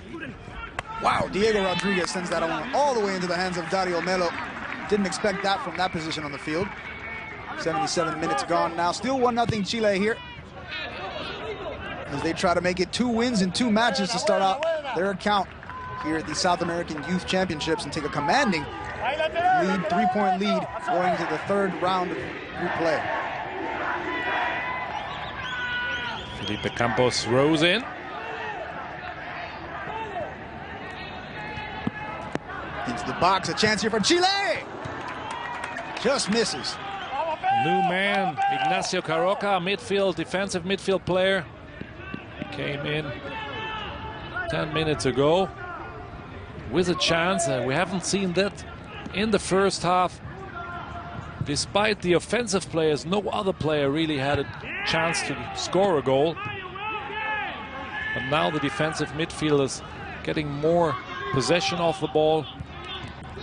Wow, Diego Rodriguez sends that one all the way into the hands of Dario Melo. Didn't expect that from that position on the field. 77 minutes gone now. Still 1-0 Chile here, as they try to make it 2 wins in 2 matches to start out their account here at the South American Youth Championships and take a commanding lead, 3-point lead going to the 3rd round of group play. Felipe Campos rose in. Into the box, a chance here for Chile. Just misses. New man, Ignacio Carroca, midfield, defensive midfield player. Came in 10 minutes ago with a chance, and we haven't seen that in the first half. Despite the offensive players, no other player really had a chance to score a goal. But now the defensive midfielders getting more possession of the ball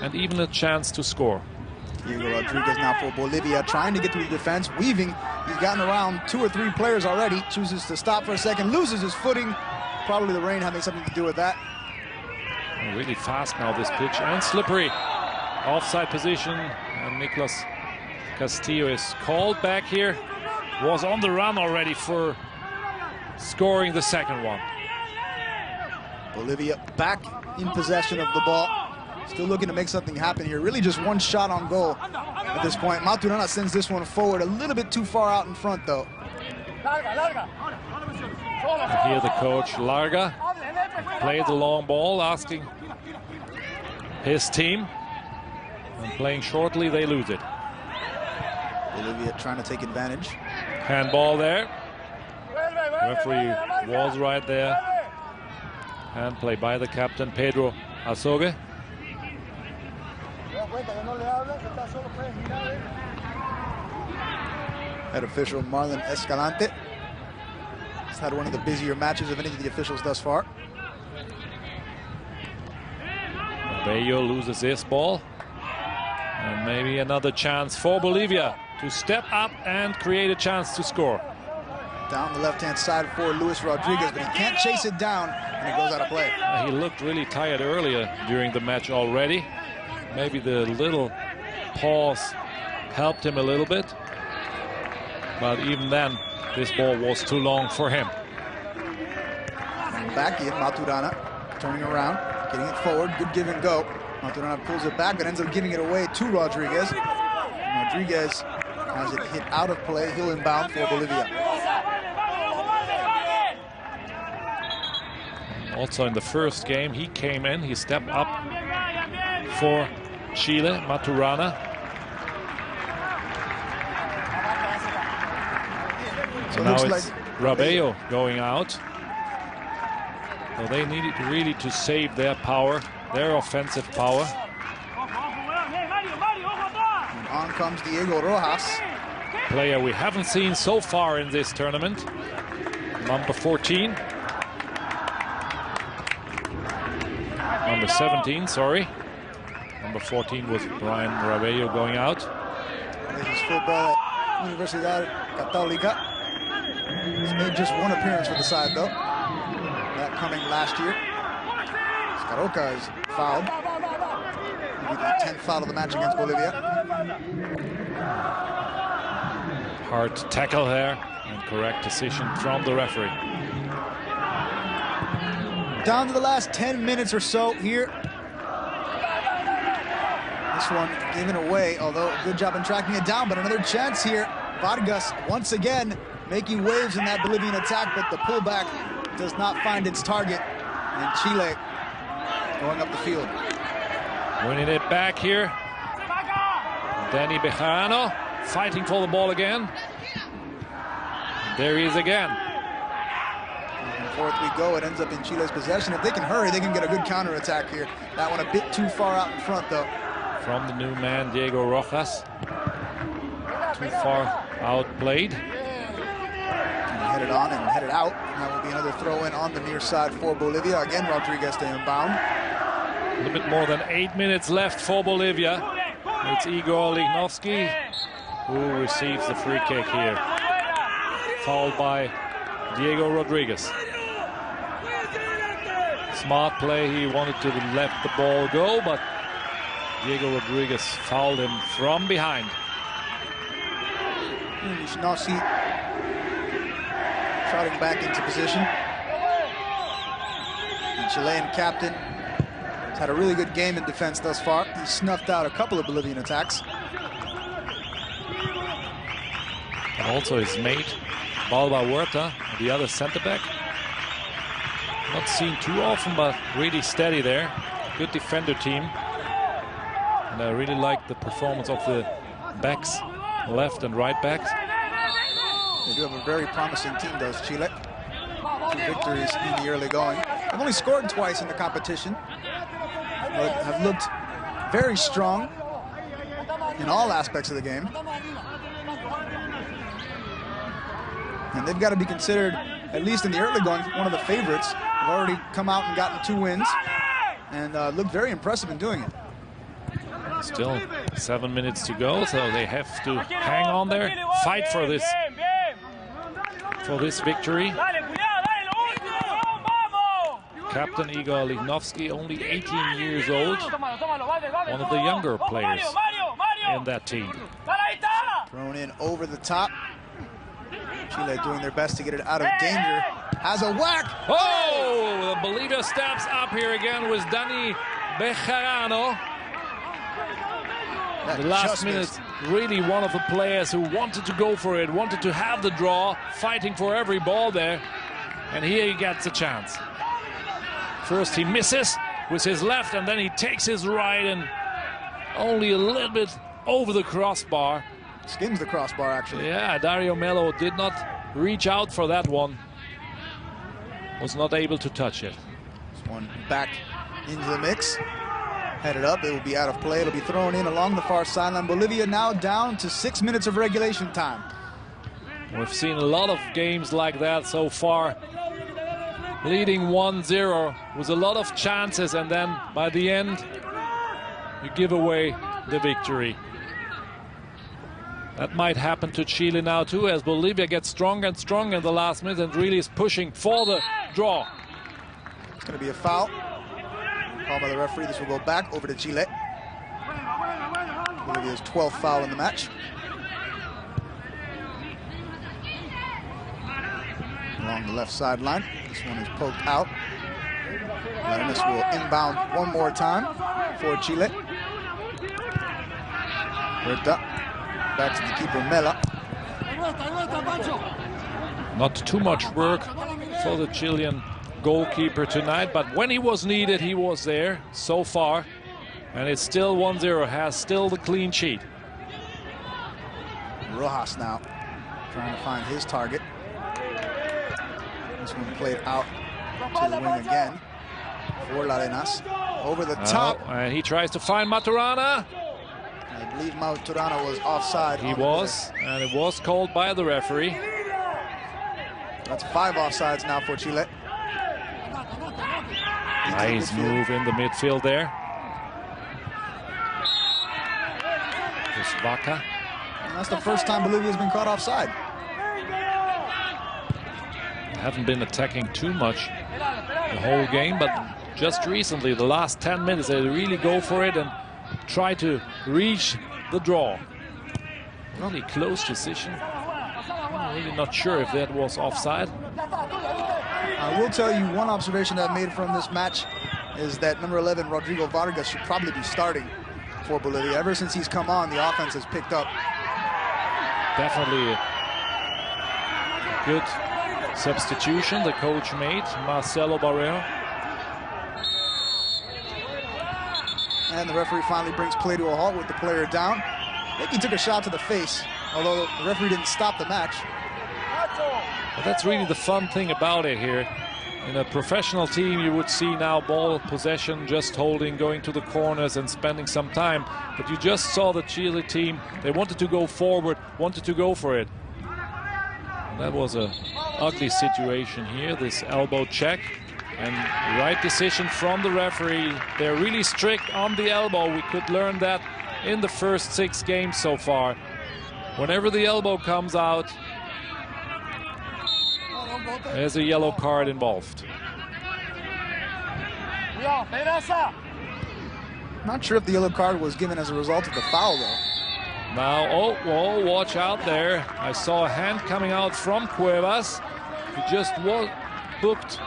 and even a chance to score. Diego Rodriguez now for Bolivia, trying to get through the defense, weaving. He's gotten around 2 or 3 players already. Chooses to stop for a second, loses his footing. Probably the rain having something to do with that. Really fast now, this pitch, and slippery. Offside position, and Nicolas Castillo is called back here. Was on the run already for scoring the second one. Bolivia back in possession of the ball. Still looking to make something happen here. Really just 1 shot on goal at this point. Maturana sends this one forward, a little bit too far out in front though. And here the coach, Larga, played the long ball, asking his team. And playing shortly, they lose it. Bolivia trying to take advantage. Handball there. Referee was right there. Hand play by the captain, Pedro Azogue. Head official Marlon Escalante has had one of the busier matches of any of the officials thus far. Bello loses this ball. And maybe another chance for Bolivia to step up and create a chance to score. Down the left-hand side for Luis Rodriguez, but he can't chase it down, and it goes out of play. He looked really tired earlier during the match already. Maybe the little pause helped him a little bit. But even then, this ball was too long for him. And back in, Maturana turning around, getting it forward, good give and go. Maturana pulls it back, but ends up giving it away to Rodriguez. And Rodriguez has it hit out of play. He'll inbound for Bolivia. Also in the first game, he came in, he stepped up for Chile, Maturana. So now it's Rabello going out. So they needed really to save their power, their offensive power. And on comes Diego Rojas. Player we haven't seen so far in this tournament. Number 14. number 17, sorry. Number 14 was Brian Rabello going out. This is football at Universidad Católica. He's made just one appearance for the side, though. That coming last year. Scaroca is fouled. Maybe the 10th foul of the match against Bolivia. Hard tackle there, and correct decision from the referee. Down to the last 10 minutes or so here. This one given away, although good job in tracking it down, but another chance here. Vargas once again making waves in that Bolivian attack, but the pullback does not find its target. And Chile going up the field. Winning it back here. Danny Bejarano fighting for the ball again. There he is again. And forth we go. It ends up in Chile's possession. If they can hurry, they can get a good counterattack here. That one a bit too far out in front, though. From the new man, Diego Rojas. Too far outplayed. Headed on and headed out. And that will be another throw-in on the near side for Bolivia. Again, Rodriguez to inbound. A little bit more than 8 minutes left for Bolivia. It's Igor Lichnowsky who receives the free kick here. Fouled by Diego Rodriguez. Smart play. He wanted to let the ball go, but Diego Rodriguez fouled him from behind. Lichnowsky trotting back into position. The Chilean captain has had a really good game in defense thus far. He snuffed out a couple of Bolivian attacks. And also his mate, Balba Huerta, the other center back. Not seen too often, but really steady there. Good defender team. And I really like the performance of the backs, left and right backs. They do have a very promising team, does Chile. 2 victories in the early going. They've only scored twice in the competition, but have looked very strong in all aspects of the game. And they've got to be considered, at least in the early going, one of the favorites. They've already come out and gotten 2 wins and looked very impressive in doing it. Still 7 minutes to go, so they have to hang on there, fight for this victory. Captain Igor Lichnowsky, only 18 years old, one of the younger players in that team. Thrown in over the top. Chile doing their best to get it out of danger. Has a whack. Oh, the Bolivia steps up here again with Danny Bejarano. The last minute, really one of the players who wanted to go for it, wanted to have the draw, fighting for every ball there. And here he gets a chance. First he misses with his left, and then he takes his right and only a little bit over the crossbar. Skims the crossbar, actually. Yeah, Dario Melo did not reach out for that one. Was not able to touch it. This one back into the mix. Headed up, it will be out of play. It'll be thrown in along the far sideline. Bolivia now down to 6 minutes of regulation time. We've seen a lot of games like that so far. Leading 1-0 with a lot of chances, and then by the end, you give away the victory. That might happen to Chile now too, as Bolivia gets stronger and stronger in the last minute and really is pushing for the draw. It's going to be a foul. Called by the referee. This will go back over to Chile. Bolivia's 12th foul in the match. Along the left sideline. This one is poked out. And this will inbound one more time for Chile. Huerta. Back to the keeper, Mela. Not too much work for the Chilean goalkeeper tonight, but when he was needed, he was there so far. And it's still 1-0, has still the clean sheet. Rojas now trying to find his target. This one played out to the wing again for Larenas. Over the top. And he tries to find Maturana. I believe Maturana was offside. He was, and it was called by the referee. That's 5 offsides now for Chile. He Nice move in the midfield there. Just Vaca. And that's the first time Bolivia's been caught offside. Haven't been attacking too much the whole game, but just recently, the last 10 minutes, they really go for it and try to reach the draw. Really close decision. I'm really not sure if that was offside. I will tell you one observation that I made from this match is that number 11, Rodrigo Vargas, should probably be starting for Bolivia. Ever since he's come on, the offense has picked up. Definitely a good substitution the coach made, Marcelo Barrero. And the referee finally brings play to a halt with the player down. I think he took a shot to the face, although the referee didn't stop the match. But that's really the fun thing about it here. In a professional team, you would see now ball possession, just holding, going to the corners and spending some time. But you just saw the Chile team. They wanted to go forward, wanted to go for it. And that was an ugly situation here, this elbow check. And right decision from the referee. They're really strict on the elbow. We could learn that in the first 6 games so far. Whenever the elbow comes out, there's a yellow card involved. Not sure if the yellow card was given as a result of the foul, though. Now, oh, watch out there. I saw a hand coming out from Cuevas. He just booked.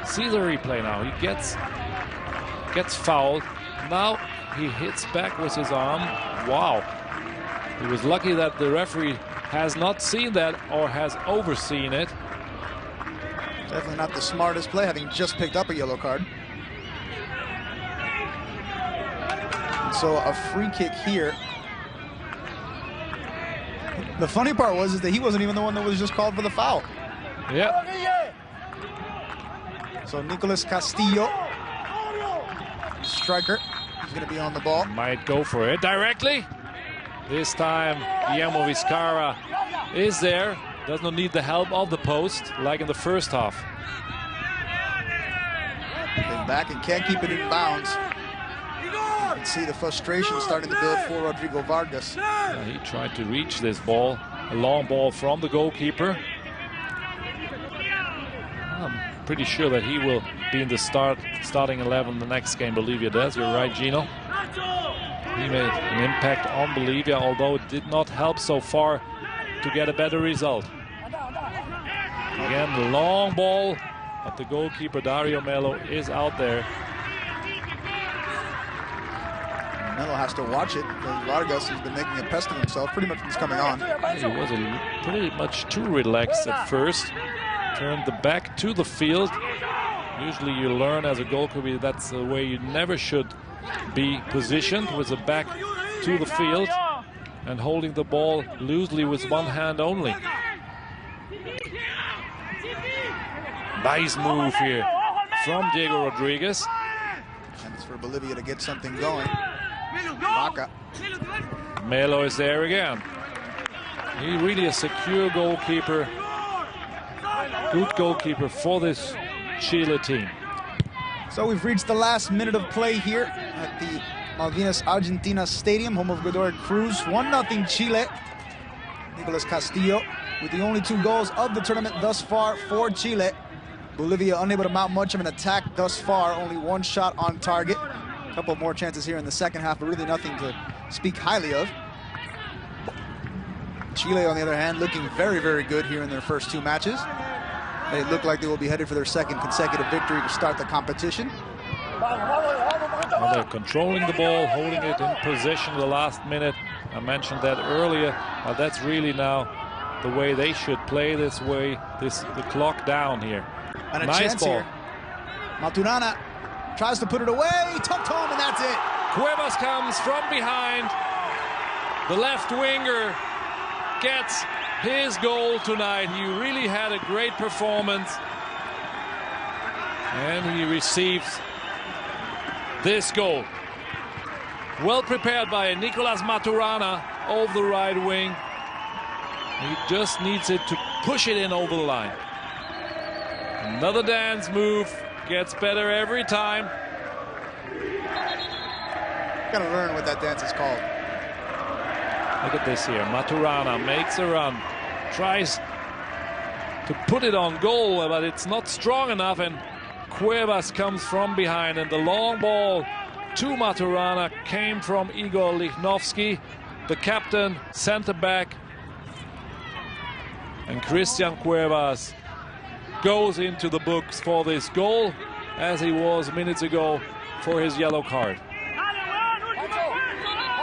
See the replay now. He gets fouled. Now he hits back with his arm. Wow. He was lucky that the referee has not seen that or has overseen it. Definitely not the smartest play, having just picked up a yellow card. And so a free kick here. The funny part was that he wasn't even the one that was just called for the foul. Yeah. So Nicolas Castillo, striker, he's going to be on the ball. Might go for it directly. This time Guillermo Vizcarra is there. Does not need the help of the post like in the first half. Then back and can't keep it in bounds. You can see the frustration starting to build for Rodrigo Vargas. Yeah, he tried to reach this ball, a long ball from the goalkeeper. I'm pretty sure that he will be in the starting 11 the next game Bolivia does. You're right, Gino. He made an impact on Bolivia, although it did not help so far to get a better result. Again, the long ball, but the goalkeeper Dario Melo is out there. Melo has to watch it because Vargas has been making a pest of himself pretty much when he's coming on. He was pretty much too relaxed at first. Turned the back to the field. Usually you learn as a goalkeeper that's the way you never should be positioned, with the back to the field and holding the ball loosely with one hand only. Nice move here from Diego Rodriguez. And it's for Bolivia to get something going. Vaca. Melo is there again. He really a secure goalkeeper. Good goalkeeper for this Chile team. So we've reached the last minute of play here at the Malvinas Argentina Stadium, home of Godoy Cruz. 1-0 Chile. Nicolas Castillo with the only 2 goals of the tournament thus far for Chile. Bolivia unable to mount much of an attack thus far, only 1 shot on target. A couple more chances here in the second half, but really nothing to speak highly of. Chile, on the other hand, looking very, very good here in their first 2 matches. They look like they will be headed for their 2nd consecutive victory to start the competition. Well, they're controlling the ball, holding it in possession the last minute. I mentioned that earlier. That's really now the way they should play this way. The clock down here. And a nice chance ball. here. Maturana tries to put it away, tucked home, and that's it. Cuevas comes from behind. The left winger gets his goal tonight. He really had a great performance. And he receives this goal. Well prepared by Nicolas Maturana over the right wing. He just needs it to push it in over the line. Another dance move Gets better every time. Gotta learn what that dance is called. Look at this here. Maturana makes a run. Tries to put it on goal, but it's not strong enough, and Cuevas comes from behind, and the long ball to Maturana came from Igor Lichnowsky, the captain, center back. And Christian Cuevas goes into the books for this goal, as he was minutes ago for his yellow card.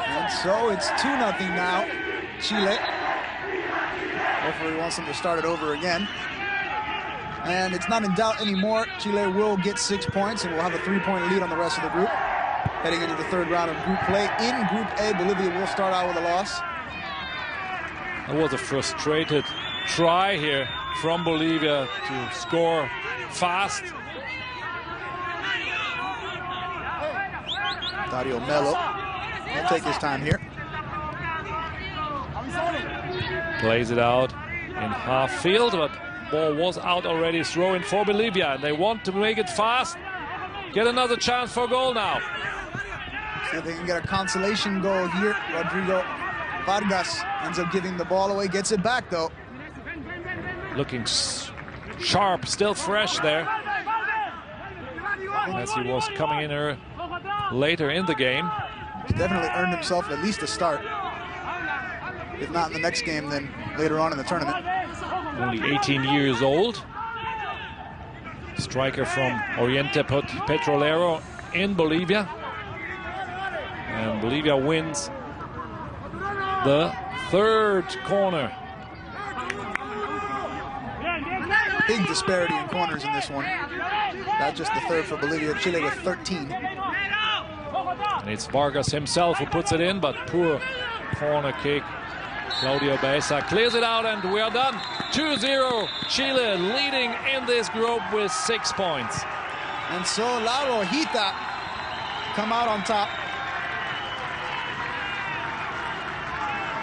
And so it's 2-0 now, Chile. Hopefully he wants them to start it over again. And it's not in doubt anymore. Chile will get 6 points and will have a 3-point lead on the rest of the group. Heading into the third round of group play. In Group A, Bolivia will start out with a loss. That was a frustrated try here from Bolivia to score fast. Dario Melo will take his time here. Plays it out in half field, but ball was out already. Throw in for Bolivia, and they want to make it fast. Get another chance for goal now. See if they can get a consolation goal here. Rodrigo Vargas ends up giving the ball away, gets it back though. Looking sharp, still fresh there, as he was coming in here later in the game. He's definitely earned himself at least a start. If not in the next game, then later on in the tournament. Only 18 years old. Striker from Oriente Petrolero in Bolivia. And Bolivia wins the third corner. Big disparity in corners in this one. Not just the third for Bolivia, Chile with 13. And it's Vargas himself who puts it in, but poor corner kick. Claudio Baeza clears it out, and we are done. 2-0, Chile leading in this group with 6 points. And so La Rojita come out on top.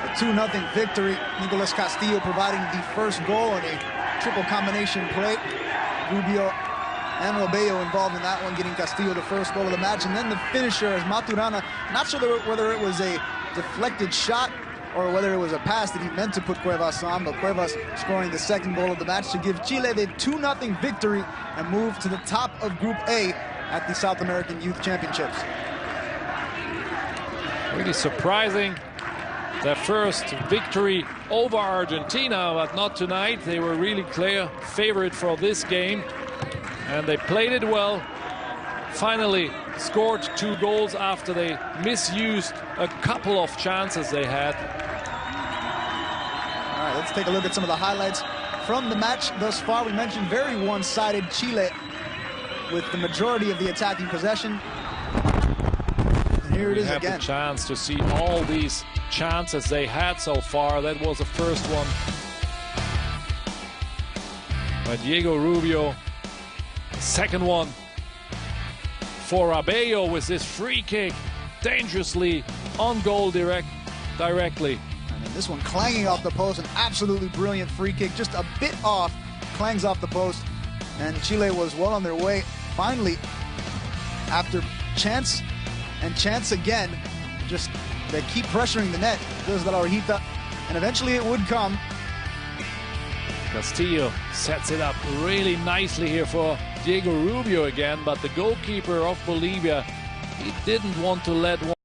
A 2-0 victory. Nicolas Castillo providing the first goal on a triple combination play. Rubio and Robello involved in that one, getting Castillo the first goal of the match. And then the finisher is Maturana. Not sure whether it was a deflected shot or whether it was a pass that he meant to put Cuevas on, but Cuevas scoring the second goal of the match to give Chile the 2-0 victory and move to the top of Group A at the South American Youth Championships. Really surprising, their first victory over Argentina, but not tonight. They were really clear favorite for this game, and they played it well. Finally scored 2 goals after they misused a couple of chances they had. All right, let's take a look at some of the highlights from the match thus far. We mentioned very one-sided, Chile with the majority of the attacking possession. And here it is again. We have the chance to see all these chances they had so far. That was the first one by Diego Rubio. The second one for Abello with this free kick, dangerously on goal directly. And then this one clanging off the post, an absolutely brilliant free kick, just a bit off, clangs off the post, and Chile was well on their way. Finally, after chance and chance again, just they keep pressuring the net, does La Rojita, and eventually it would come. Castillo sets it up really nicely here for Diego Rubio again, but the goalkeeper of Bolivia, he didn't want to let one